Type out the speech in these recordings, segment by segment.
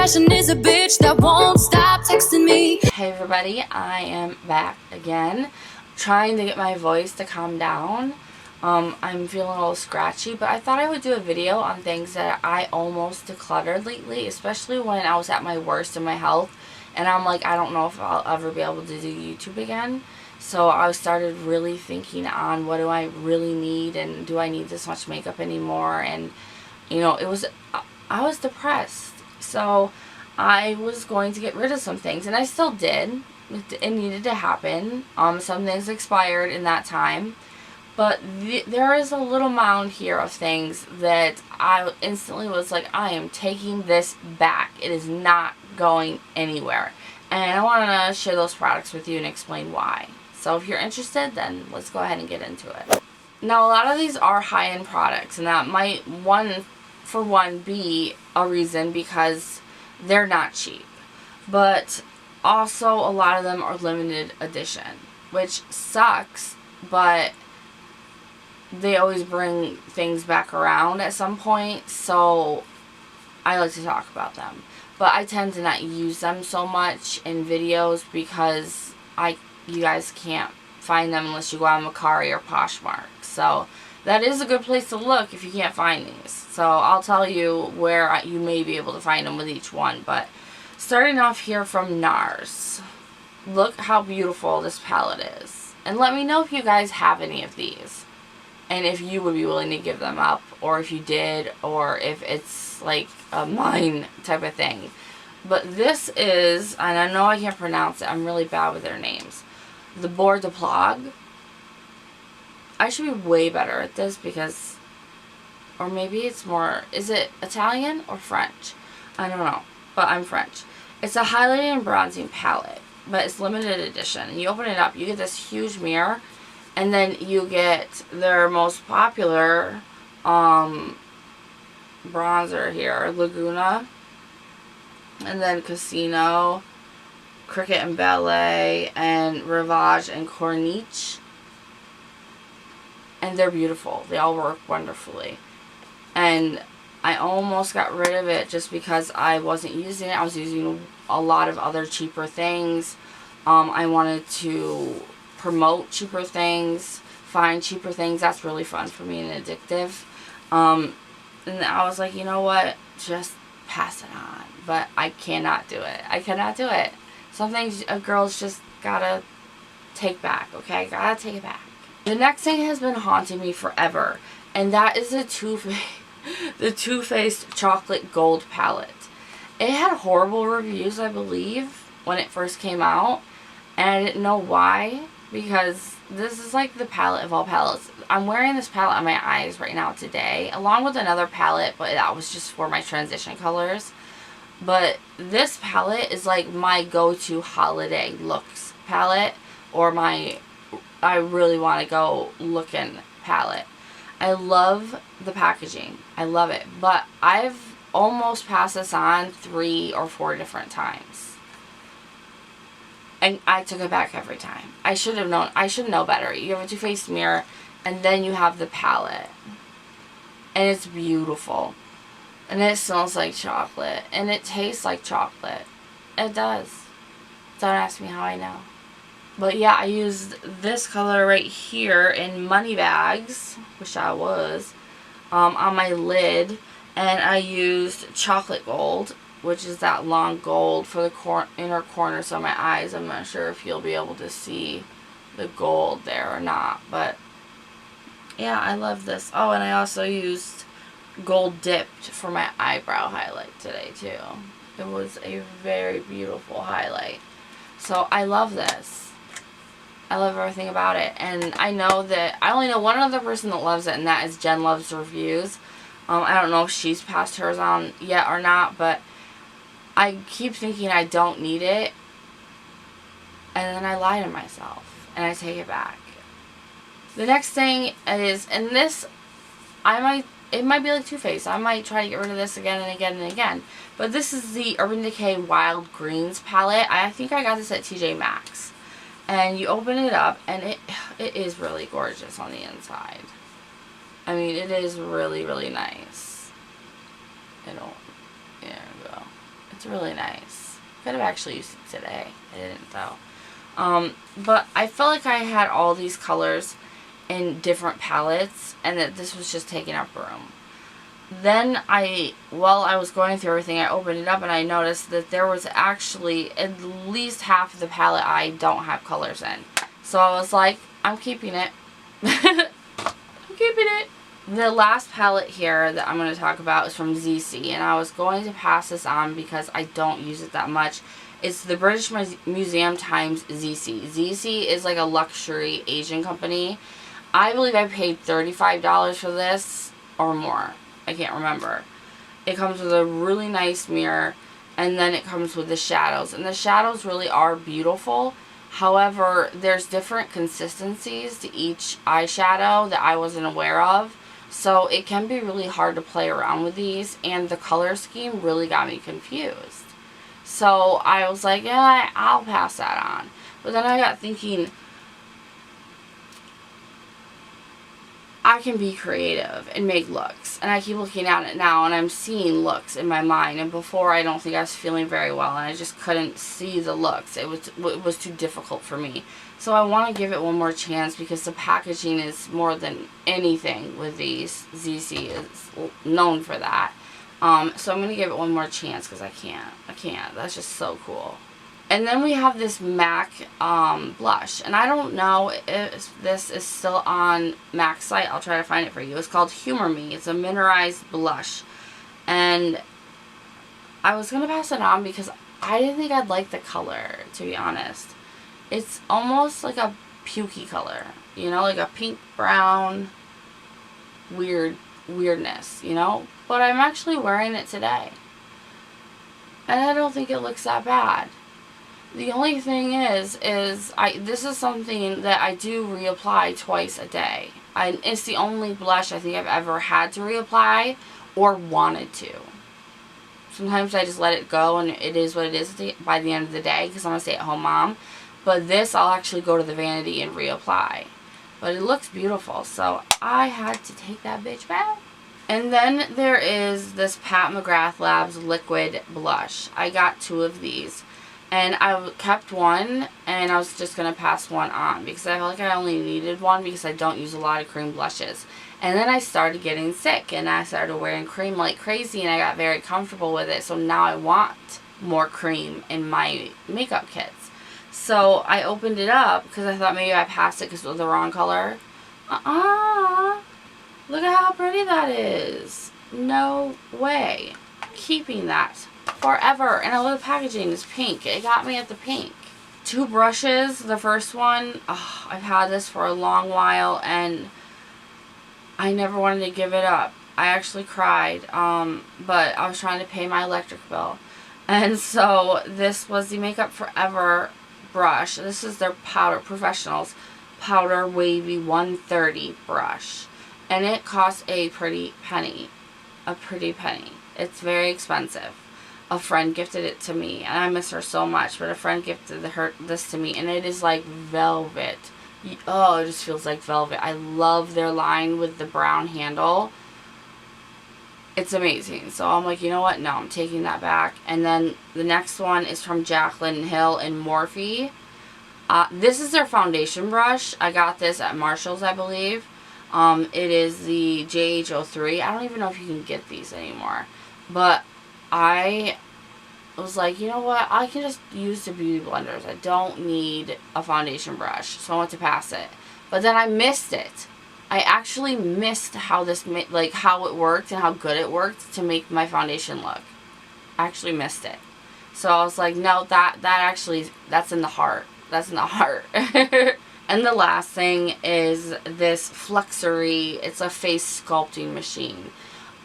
passion is a bitch that won't stop texting me. Hey everybody, I am back again, trying to get my voice to calm down. I'm feeling a little scratchy, but I thought I would do a video on things that I almost decluttered lately, especially when I was at my worst in my health, and I'm like, I don't know if I'll ever be able to do YouTube again. So I started really thinking on what do I really need, and do I need this much makeup anymore, and you know, I was depressed. So I was going to get rid of some things, and I still did. It needed to happen. Some things expired in that time. But there is a little mound here of things that I instantly was like, I am taking this back. It is not going anywhere. And I want to share those products with you and explain why. So if you're interested, then let's go ahead and get into it. Now, a lot of these are high-end products, and that might, for one, be a reason because they're not cheap. But also, a lot of them are limited edition, which sucks, but they always bring things back around at some point, so I like to talk about them. But I tend to not use them so much in videos because you guys can't find them unless you go on Mecari or Poshmark. So that is a good place to look if you can't find these. So I'll tell you where you may be able to find them with each one. But starting off here from Nars. Look how beautiful this palette is. And let me know if you guys have any of these. And if you would be willing to give them up, or if you did, or if it's like a mine type of thing. But this is, and I know I can't pronounce it, I'm really bad with their names. The Bord de Plage. I should be way better at this because, or maybe it's more, is it Italian or French? I don't know, but I'm French. It's a highlighting and bronzing palette, but it's limited edition. And you open it up, you get this huge mirror. And then you get their most popular bronzer here, Laguna. And then Casino, Cricket and Ballet, and Rivage and Corniche. And they're beautiful. They all work wonderfully. And I almost got rid of it just because I wasn't using it. I was using a lot of other cheaper things. I wanted to promote cheaper things, find cheaper things. That's really fun for me and addictive. And I was like, you know what? Just pass it on. But I cannot do it. I cannot do it. Some things a girl's just gotta take back, okay? Gotta take it back. The next thing has been haunting me forever, and that is the Too Faced Chocolate Gold Palette. It had horrible reviews, I believe, when it first came out, and I didn't know why. Because this is like the palette of all palettes. I'm wearing this palette on my eyes right now today, along with another palette, but that was just for my transition colors. But this palette is like my go-to holiday looks palette, or my I really want to go looking palette. I love the packaging. I love it. But I've almost passed this on 3 or 4 different times. And I took it back every time. I should have known. I should know better. You have a Too Faced mirror, and then you have the palette. And it's beautiful. And it smells like chocolate. And it tastes like chocolate. It does. Don't ask me how I know. But yeah, I used this color right here in Moneybags, which I was, on my lid. And I used chocolate gold, which is that long gold for the inner corners of my eyes. I'm not sure if you'll be able to see the gold there or not, but yeah, I love this. Oh, and I also used Gold Dipped for my eyebrow highlight today too. It was a very beautiful highlight. So I love this. I love everything about it. And I know that I only know one other person that loves it, and that is Jen Loves Reviews. I don't know if she's passed hers on yet or not, but I keep thinking I don't need it, and then I lie to myself, and I take it back. The next thing is, and this, it might be like Too Faced. I might try to get rid of this again and again and again. But this is the Urban Decay Wild Greens palette. I think I got this at TjMaxx. And you open it up, and it is really gorgeous on the inside. I mean, it is really, really nice. There we go. It's It's really nice. Could have actually used it today. I didn't though. But I felt like I had all these colors in different palettes and that this was just taking up room. Then while I was going through everything, I opened it up and I noticed that there was actually at least half of the palette I don't have colors in. So I was like, I'm keeping it. I'm keeping it. The last palette here that I'm going to talk about is from ZC, and I was going to pass this on because I don't use it that much. It's the British Museum times ZC. ZC is like a luxury Asian company. I believe I paid $35 for this or more. I can't remember. It comes with a really nice mirror, and then it comes with the shadows. And the shadows really are beautiful. However, there's different consistencies to each eyeshadow that I wasn't aware of. So it can be really hard to play around with these, and the color scheme really got me confused. So I was like, yeah, I'll pass that on. But then I got thinking, I can be creative and make looks. And I keep looking at it now and I'm seeing looks in my mind. And before, I don't think I was feeling very well and I just couldn't see the looks. It was too difficult for me. So I want to give it one more chance because the packaging is more than anything with these. ZC is known for that. So I'm going to give it one more chance because I can't. That's just so cool. And then we have this MAC blush. And I don't know if this is still on MAC's site. I'll try to find it for you. It's called Humor Me. It's a mineralized blush. And I was going to pass it on because I didn't think I'd like the color, to be honest. It's almost like a pukey color. You know, like a pink brown weirdness, you know? But I'm actually wearing it today. And I don't think it looks that bad. The only thing is this is something that I do reapply twice a day. It's the only blush I think I've ever had to reapply or wanted to. Sometimes I just let it go and it is what it is by the end of the day because I'm a stay-at-home mom. But this I'll actually go to the vanity and reapply. But it looks beautiful, so I had to take that bitch back. And then there is this Pat McGrath Labs liquid blush. I got 2 of these. And I kept one, and I was just going to pass one on because I felt like I only needed one because I don't use a lot of cream blushes. And then I started getting sick, and I started wearing cream like crazy, and I got very comfortable with it. So now I want more cream in my makeup kits. So I opened it up because I thought maybe I passed it because it was the wrong color. Look at how pretty that is. No way. Keeping that forever. And I love the packaging. It's pink. It got me at the pink. 2 brushes. The first one, I've had this for a long while and I never wanted to give it up. I actually cried, but I was trying to pay my electric bill. And so this was the Makeup Forever brush. This is their Powder Professionals Powder Wavy 130 brush. And it costs a pretty penny. A pretty penny. It's very expensive. A friend gifted it to me, and I miss her so much, but a friend gifted this to me, and it is like velvet. Oh, it just feels like velvet. I love their line with the brown handle. It's amazing. So I'm like, you know what? No, I'm taking that back. And then the next one is from Jaclyn Hill in Morphe. This is their foundation brush. I got this at Marshall's, I believe. It is the JH03. I don't even know if you can get these anymore. But I was like, you know what? I can just use the beauty blenders. I don't need a foundation brush. So I went to pass it. But then I missed it. I actually missed how how it worked and how good it worked to make my foundation look. I actually missed it. So I was like, no, that's in the heart. That's in the heart. And the last thing is this Flexery. It's a face sculpting machine.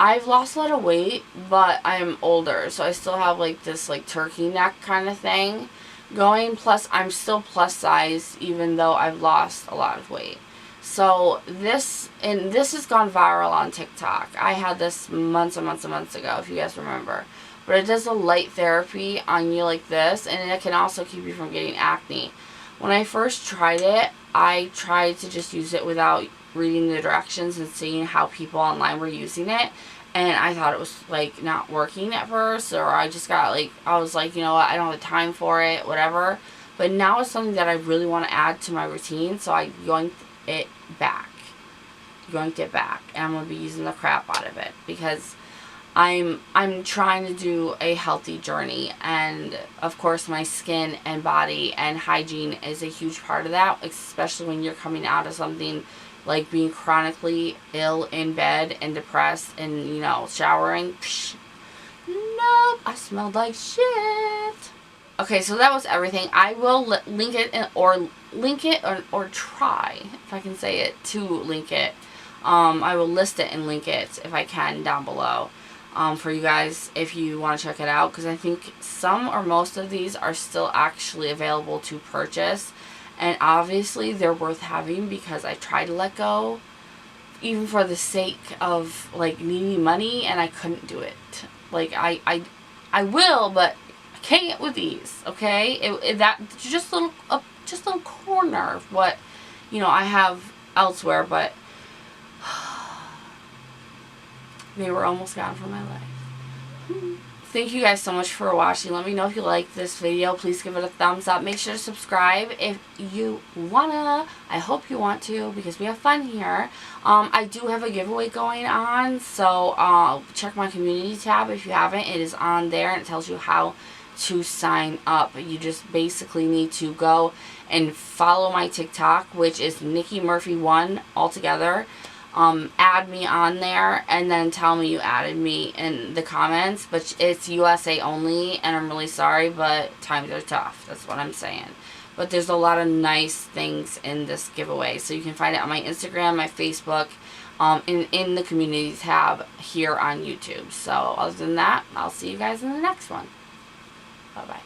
I've lost a lot of weight, but I'm older, so I still have like this like turkey neck kind of thing going. Plus, I'm still plus size even though I've lost a lot of weight. So this has gone viral on TikTok. I had this months and months and months ago, if you guys remember. But it does a light therapy on you like this, and it can also keep you from getting acne. When I first tried it, I tried to just use it without reading the directions and seeing how people online were using it. and I thought it was like not working at first, or I just got like, I was like, you know what, I don't have the time for it, whatever. But now it's something that I really want to add to my routine, so I yoinked it back. And I'm going to be using the crap out of it, because I'm trying to do a healthy journey, and of course my skin and body and hygiene is a huge part of that, especially when you're coming out of something like being chronically ill in bed and depressed and, you know, showering. Psh, nope, I smelled like shit. Okay, so that was everything. I will link it or try, if I can say it, to link it. I will list it and link it if I can down below for you guys if you want to check it out, because I think some or most of these are still actually available to purchase. And obviously they're worth having, because I tried to let go even for the sake of like needing money, and I couldn't do it. Like I will, but I can't with these. Okay, that just a little corner of what, you know, I have elsewhere, but they were almost gone from my life. Thank you guys so much for watching. Let me know if you liked this video. Please give it a thumbs up. Make sure to subscribe if you wanna. I hope you want to, because we have fun here. I do have a giveaway going on, so check my community tab if you haven't. It is on there, and it tells you how to sign up. You just basically need to go and follow my TikTok, which is Niki Murphy1 altogether. Add me on there, and then tell me you added me in the comments. But it's USA only, and I'm really sorry, but times are tough. That's what I'm saying. But there's a lot of nice things in this giveaway, so you can find it on my Instagram, my Facebook, in the community tab here on YouTube. So other than that, I'll see you guys in the next one. Bye bye.